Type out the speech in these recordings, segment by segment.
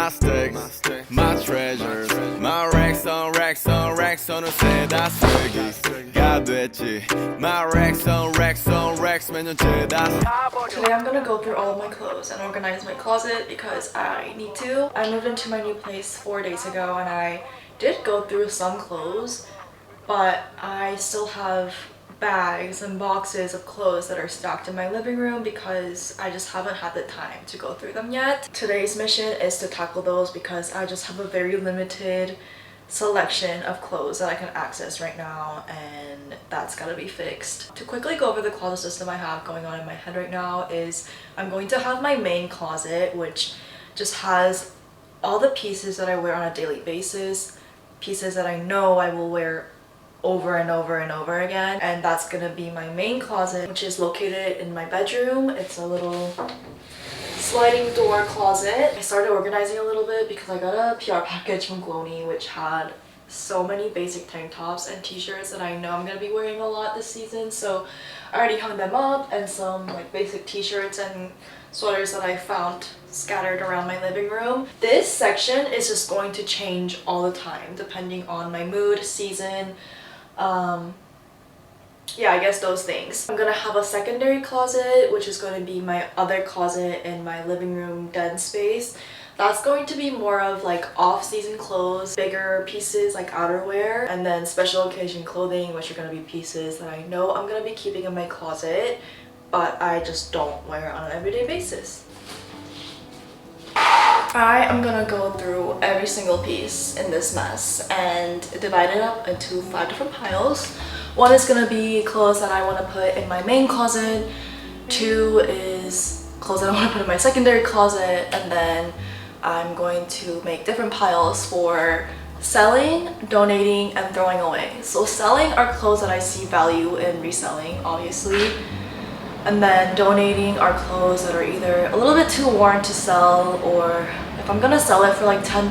my sticks, my treasures, my racks on racks on racks on 어느새 다 쓰기가 됐지. My racks on racks on racks 매년 죄다. Today I'm gonna go through all of my clothes and organize my closet because I need to. I moved into my new place 4 days ago and I did go through some clothes, but I still have bags and boxes of clothes that are stacked in my living room because I just haven't had the time to go through them yet. Today's mission is to tackle those because I just have a very limited selection of clothes that I can access right now, and that's gotta be fixed. To quickly go over the closet system I have going on in my head right now is I'm going to have my main closet, which just has all the pieces that I wear on a daily basis, pieces that I know I will wear over and over and over again, and that's gonna be my main closet, which is located in my bedroom. It's a little sliding door closet. I started organizing a little bit because I got a PR package from Glony which had so many basic tank tops and t-shirts that I know I'm gonna be wearing a lot this season, so I already hung them up, and some like basic t-shirts and sweaters that I found scattered around my living room. This section is just going to change all the time depending on my mood, season, yeah, I guess those things. I'm gonna have a secondary closet, which is going to be my other closet in my living room den space. That's going to be more of like off-season clothes, bigger pieces like outerwear, and then special occasion clothing, which are going to be pieces that I know I'm going to be keeping in my closet, but I just don't wear on an everyday basis. I am gonna go through every single piece in this mess and divide it up into 5 different piles. One is gonna be clothes that I want to put in my main closet, 2 is clothes that I want to put in my secondary closet, and then I'm going to make different piles for selling, donating, and throwing away. So selling are clothes that I see value in reselling, obviously. And then donating are clothes that are either a little bit too worn to sell, or if I'm gonna sell it for like $10,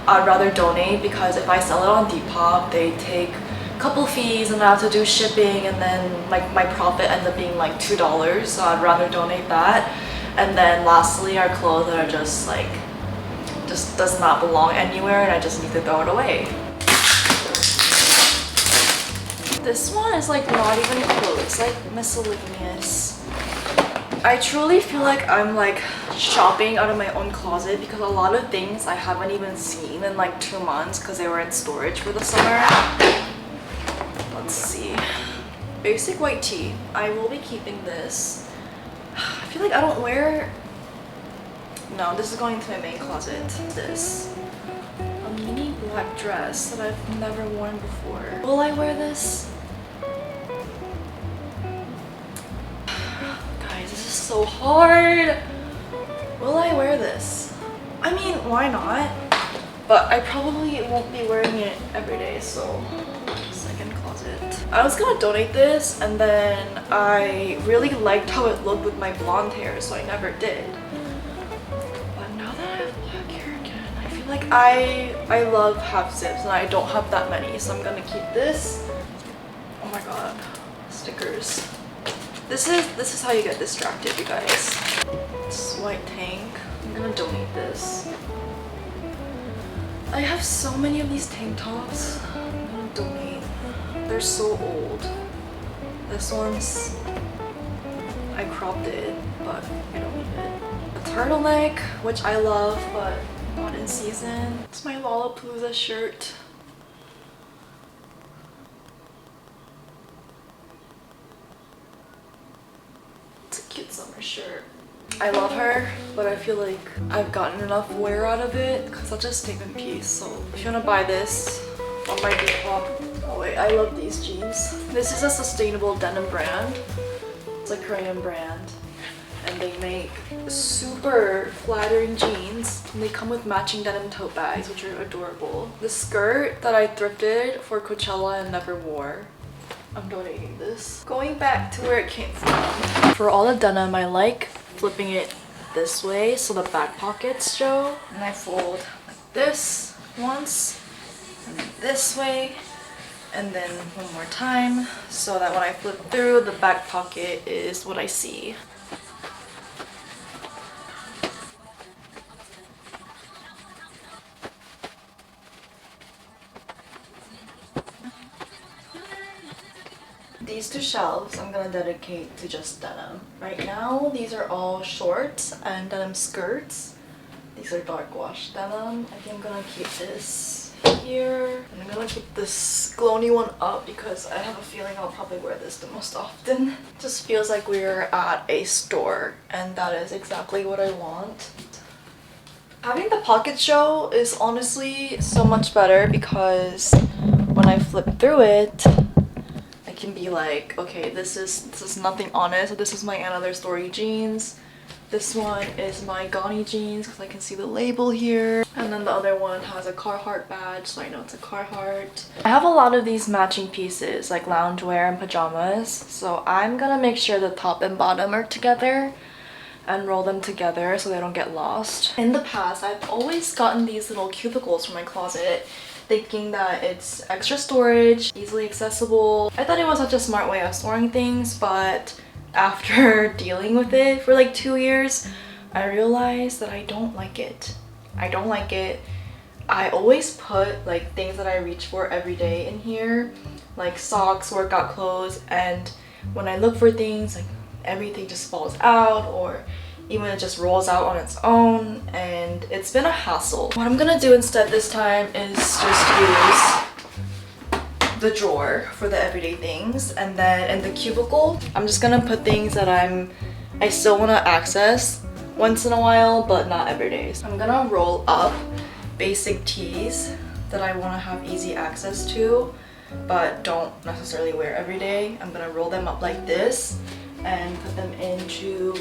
I'd rather donate, because if I sell it on Depop, they take a couple fees and I have to do shipping, and then like my profit ends up being like $2, so I'd rather donate that. And then lastly are clothes that are just like, just does not belong anywhere and I just need to throw it away. This one is like not even clothes, it's like miscellaneous. I truly feel like I'm like shopping out of my own closet because a lot of things I haven't even seen in like 2 months because they were in storage for the summer. Let's see. Basic white tee. I will be keeping this. I feel like I don't wear... No, this is going into my main closet. This. A mini black dress that I've never worn before. Will I wear this? Guys, this is so hard. Will I wear this? I mean, why not? But I probably won't be wearing it every day, so second closet. I was gonna donate this, and then I really liked how it looked with my blonde hair, so I never did. But now that I have black hair again, I feel like I love half zips and I don't have that many, so I'm gonna keep this. Oh my god, stickers. This is how you get distracted, you guys. This white tank. I'm gonna donate this. I have so many of these tank tops. I'm gonna donate. They're so old. This one's... I cropped it, but I don't need it. A turtleneck, which I love, but not in season. It's my Lollapalooza shirt. It's a cute summer shirt. I love her, but I feel like I've gotten enough wear out of it because such a statement piece. So if you want to buy this on my Depop, oh wait, I love these jeans. This is a sustainable denim brand. It's a Korean brand, and they make super flattering jeans, and they come with matching denim tote bags, which are adorable. The skirt that I thrifted for Coachella and never wore, I'm donating this. Going back to where it came from. For all the denim, I like flipping it this way so the back pockets show, and I fold like this once, and then this way, and then one more time, so that when I flip through, the back pocket is what I see. these two shelves I'm gonna dedicate to just denim. Right now, these are all shorts and denim skirts. These are dark wash denim. I think I'm gonna keep this here. And I'm gonna keep this Glony one up because I have a feeling I'll probably wear this the most often. Just feels like we're at a store, and that is exactly what I want. Having the pocket show is honestly so much better because when I flip through it, I can be like, okay, this is nothing on it. So this is my Another Story jeans. This one is my Gani jeans because I can see the label here. And then the other one has a Carhartt badge, so I know it's a Carhartt. I have a lot of these matching pieces like loungewear and pajamas. So I'm gonna make sure the top and bottom are together and roll them together so they don't get lost. In the past, I've always gotten these little cubicles for my closet thinking that it's extra storage, easily accessible. I thought it was such a smart way of storing things, but after dealing with it for like 2 years, I realized that I don't like it. I don't like it. I always put like things that I reach for every day in here, like socks, workout clothes, and when I look for things, like everything just falls out or even it just rolls out on its own, and it's been a hassle. What I'm gonna do instead this time is just use the drawer for the everyday things, and then in the cubicle I'm just gonna put things that I still want to access once in a while but not every day. So I'm gonna roll up basic tees that I want to have easy access to but don't necessarily wear every day. I'm gonna roll them up like this and put them into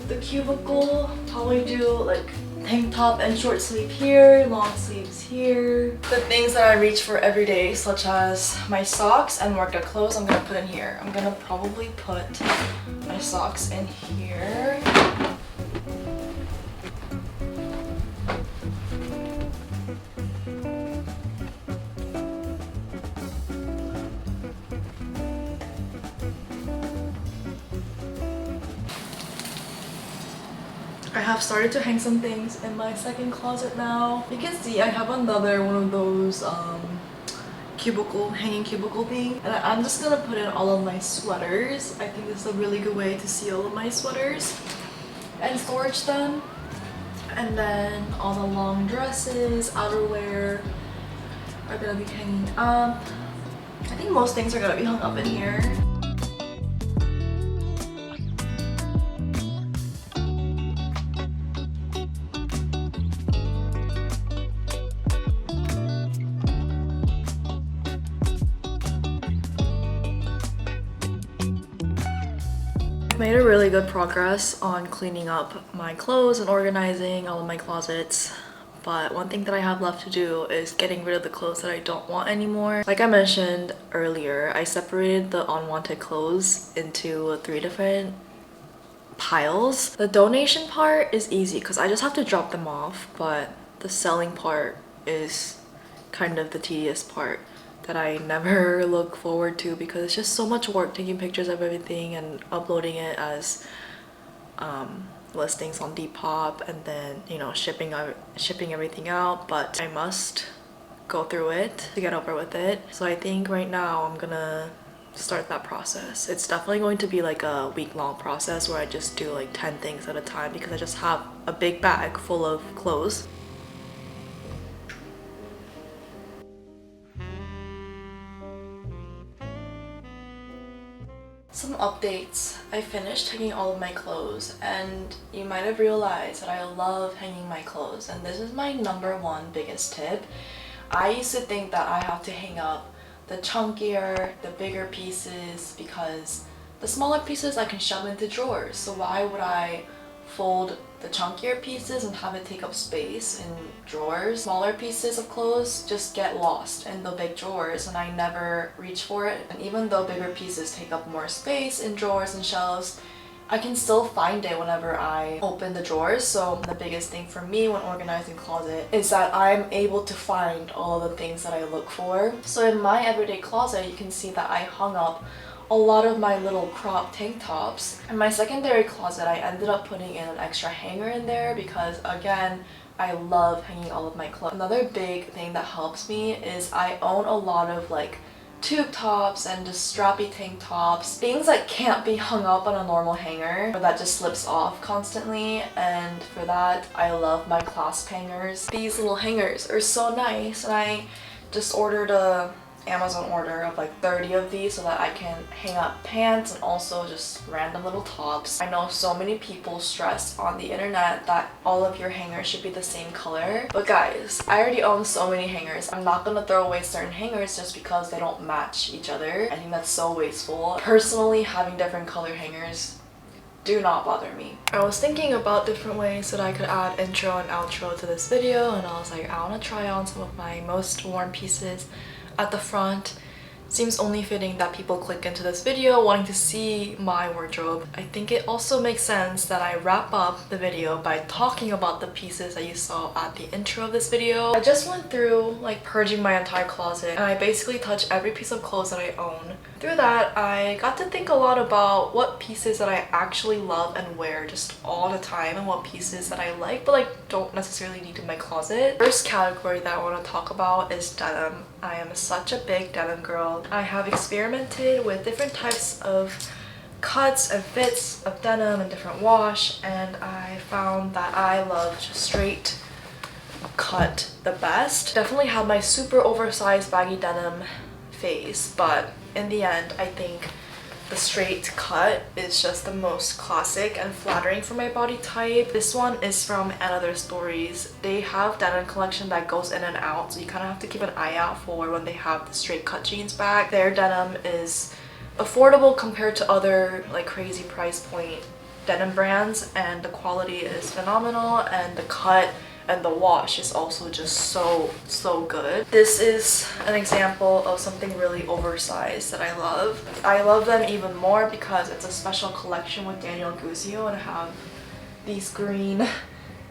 the cubicle. Probably do like tank top and short sleeve here, long sleeves here. The things that I reach for every day, such as my socks and workout clothes, I'm gonna put in here. I'm gonna probably put my socks in here. I have started to hang some things in my second closet now. You can see I have another one of those hanging cubicle thing, and I'm just gonna put in all of my sweaters. I think this is a really good way to see all of my sweaters and storage them. And then all the long dresses, outerwear are gonna be hanging up. I think most things are gonna be hung up in here. Made a really good progress on cleaning up my clothes and organizing all of my closets, but one thing that I have left to do is getting rid of the clothes that I don't want anymore. Like I mentioned earlier, I separated the unwanted clothes into 3 different piles. The donation part is easy because I just have to drop them off, but the selling part is kind of the tedious part that I never look forward to because it's just so much work taking pictures of everything and uploading it as listings on Depop and then, you know, shipping everything out. But I must go through it to get over with it. So I think right now I'm gonna start that process. It's definitely going to be like a week-long process where I just do like 10 things at a time because I just have a big bag full of clothes. Some updates. I finished hanging all of my clothes, and you might have realized that I love hanging my clothes, and this is my #1 biggest tip. I used to think that I have to hang up the chunkier, the bigger pieces because the smaller pieces I can shove into drawers, so why would I fold the chunkier pieces and have it take up space in drawers? Smaller pieces of clothes just get lost in the big drawers and I never reach for it. And even though bigger pieces take up more space in drawers and shelves, I can still find it whenever I open the drawers. So the biggest thing for me when organizing closet is that I'm able to find all of the things that I look for. So in my everyday closet, you can see that I hung up a lot of my little crop tank tops. In my secondary closet, I ended up putting in an extra hanger in there because, again, I love hanging all of my clothes. Another big thing that helps me is I own a lot of like tube tops and just strappy tank tops. Things that can't be hung up on a normal hanger or that just slips off constantly, and for that I love my clasp hangers. These little hangers are so nice, and I just ordered a Amazon order of like 30 of these so that I can hang up pants and also just random little tops. I know so many people stress on the internet that all of your hangers should be the same color, but guys, I already own so many hangers. I'm not gonna throw away certain hangers just because they don't match each other. I think that's so wasteful. Personally, having different color hangers do not bother me. I was thinking about different ways that I could add intro and outro to this video, and I was like, I want to try on some of my most worn pieces at the front. Seems only fitting that people click into this video wanting to see my wardrobe. I think it also makes sense that I wrap up the video by talking about the pieces that you saw at the intro of this video. I just went through like purging my entire closet, and I basically touched every piece of clothes that I own. Through that, I got to think a lot about what pieces that I actually love and wear just all the time, and what pieces that I like but like don't necessarily need in my closet. First category that I want to talk about is denim. I am such a big denim girl. I have experimented with different types of cuts and fits of denim and different wash, and I found that I love just straight cut the best. Definitely had my super oversized baggy denim phase, but in the end I think the straight cut is just the most classic and flattering for my body type. This one is from Another Stories. They have denim collection that goes in and out, so you kind of have to keep an eye out for when they have the straight cut jeans back. Their denim is affordable compared to other like crazy price point denim brands, and the quality is phenomenal, and the cut and the wash is also just so good. This is an example of something really oversized that I love. I love them even more because it's a special collection with Danielle Guizio, and I have these green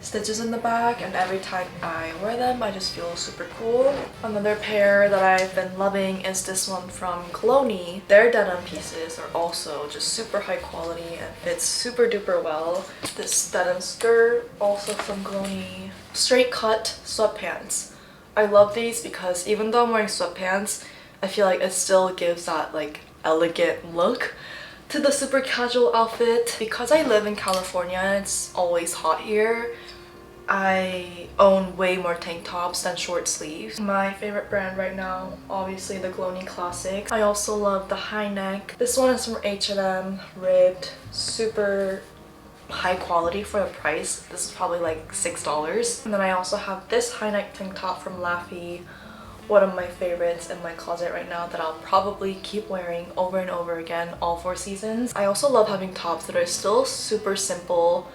stitches in the back, and every time I wear them I just feel super cool. Another pair that I've been loving is this one from Cologne. Their denim pieces are also just super high quality and fits super duper well. This denim skirt, also from Cologne. Straight cut sweatpants. I love these because even though I'm wearing sweatpants, I feel like it still gives that like elegant look to the super casual outfit. Because I live in California and it's always hot here, I own way more tank tops than short sleeves. My favorite brand right now, obviously the Cologne Classics. I also love the high neck. This one is from H&M, ribbed, super high quality for the price. This is probably like $6. And then I also have this high neck tank top from Laffy, one of my favorites in my closet right now that I'll probably keep wearing over and over again all 4 seasons. I also love having tops that are still super simple,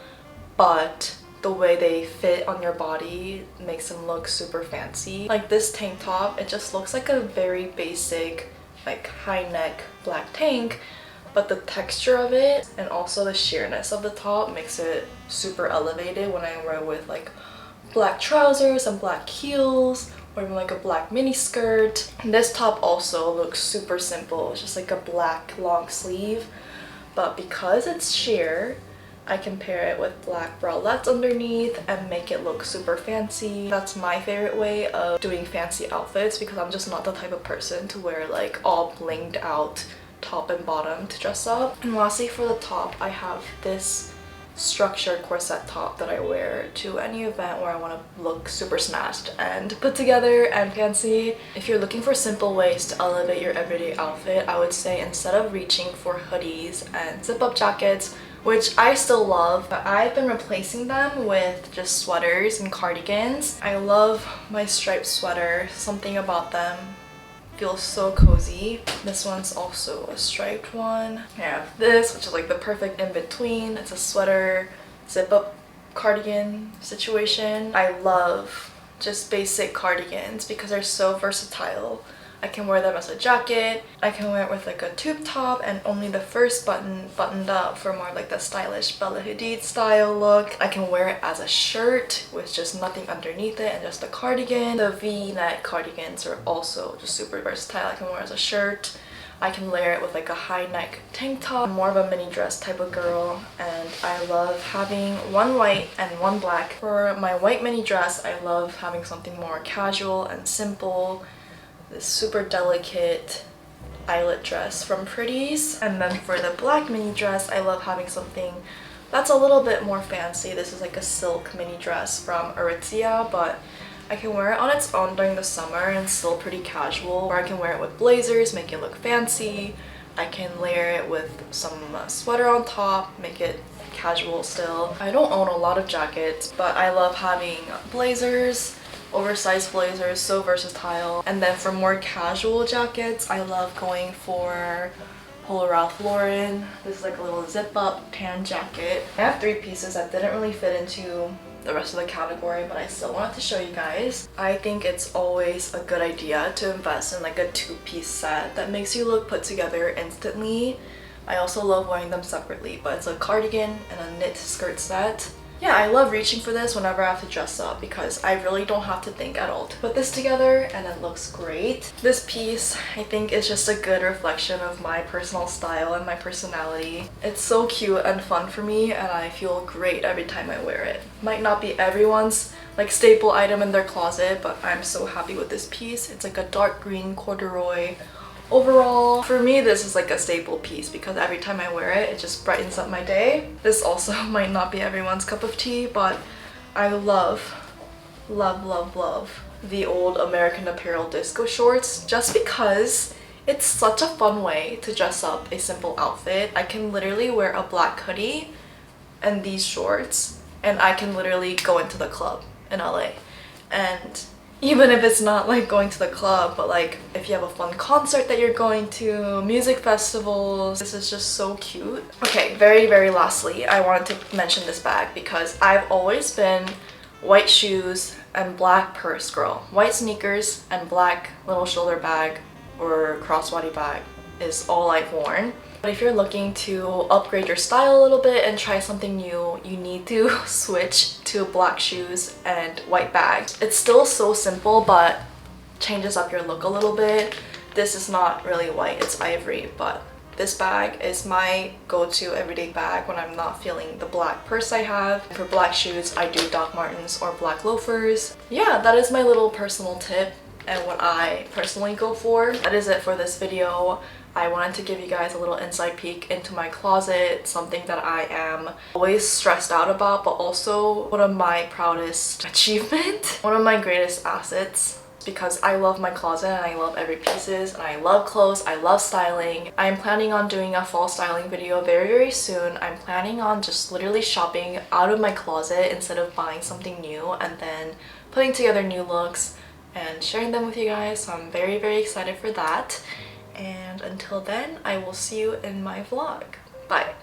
but the way they fit on your body makes them look super fancy. Like this tank top, it just looks like a very basic like high neck black tank, but the texture of it and also the sheerness of the top makes it super elevated when I wear it with like black trousers and black heels, or even like a black mini skirt. And this top also looks super simple. It's just like a black long sleeve, but because it's sheer, I can pair it with black bralettes underneath and make it look super fancy. That's my favorite way of doing fancy outfits, because I'm just not the type of person to wear like all blinged out top and bottom to dress up. And lastly, for the top, I have this structured corset top that I wear to any event where I want to look super snatched and put together and fancy. If you're looking for simple ways to elevate your everyday outfit, I would say instead of reaching for hoodies and zip-up jackets, which I still love, but I've been replacing them with just sweaters and cardigans. I love my striped sweater. Something about them feels so cozy. This one's also a striped one. I have this, which is like the perfect in-between. It's a sweater, zip-up cardigan situation. I love just basic cardigans because they're so versatile. I can wear them as a jacket, I can wear it with like a tube top and only the first button buttoned up for more like the stylish Bella Hadid style look. I can wear it as a shirt with just nothing underneath it and just a cardigan. The V-neck cardigans are also just super versatile. I can wear it as a shirt. I can layer it with like a high neck tank top. I'm more of a mini dress type of girl, and I love having one white and one black. For my white mini dress, I love having something more casual and simple. This super delicate eyelet dress from Pretty's. And then for the black mini dress, I love having something that's a little bit more fancy. This is like a silk mini dress from Aritzia, but I can wear it on its own during the summer and still pretty casual. Or I can wear it with blazers, make it look fancy. I can layer it with some sweater on top, make it casual still. I don't own a lot of jackets, but I love having blazers, oversized blazers, so versatile. And then for more casual jackets, I love going for Polo Ralph Lauren. This is like a little zip up tan jacket. I have 3 pieces that didn't really fit into the rest of the category, but I still wanted to show you guys. I think it's always a good idea to invest in like a 2-piece set that makes you look put together instantly. I also love wearing them separately, but it's a cardigan and a knit skirt set. Yeah, I love reaching for this whenever I have to dress up because I really don't have to think at all to put this together, and it looks great. This piece, I think, is just a good reflection of my personal style and my personality. It's so cute and fun for me, and I feel great every time I wear it. Might not be everyone's like staple item in their closet, but I'm so happy with this piece. It's like a dark green corduroy. Overall, for me, this is like a staple piece because every time I wear it, it just brightens up my day. This also might not be everyone's cup of tea, but I love the old American Apparel disco shorts just because it's such a fun way to dress up a simple outfit. I can literally wear a black hoodie and these shorts, and I can literally go into the club in LA. And even if it's not like going to the club, but like if you have a fun concert that you're going to, music festivals, this is just so cute. Okay, very lastly, I wanted to mention this bag because I've always been white shoes and black purse girl. White sneakers and black little shoulder bag or crossbody bag is all I've worn. But if you're looking to upgrade your style a little bit and try something new, you need to switch to black shoes and white bags. It's still so simple, but changes up your look a little bit. This is not really white, it's ivory, but this bag is my go-to everyday bag when I'm not feeling the black purse I have. For black shoes, I do Doc Martens or black loafers. Yeah, that is my little personal tip and what I personally go for. That is it for this video. I wanted to give you guys a little inside peek into my closet, something that I am always stressed out about, but also one of my proudest achievements, one of my greatest assets, because I love my closet and I love every pieces and I love clothes, I love styling. I'm planning on doing a fall styling video very soon. I'm planning on just literally shopping out of my closet instead of buying something new and then putting together new looks and sharing them with you guys. So I'm very excited for that. And until then, I will see you in my vlog. Bye!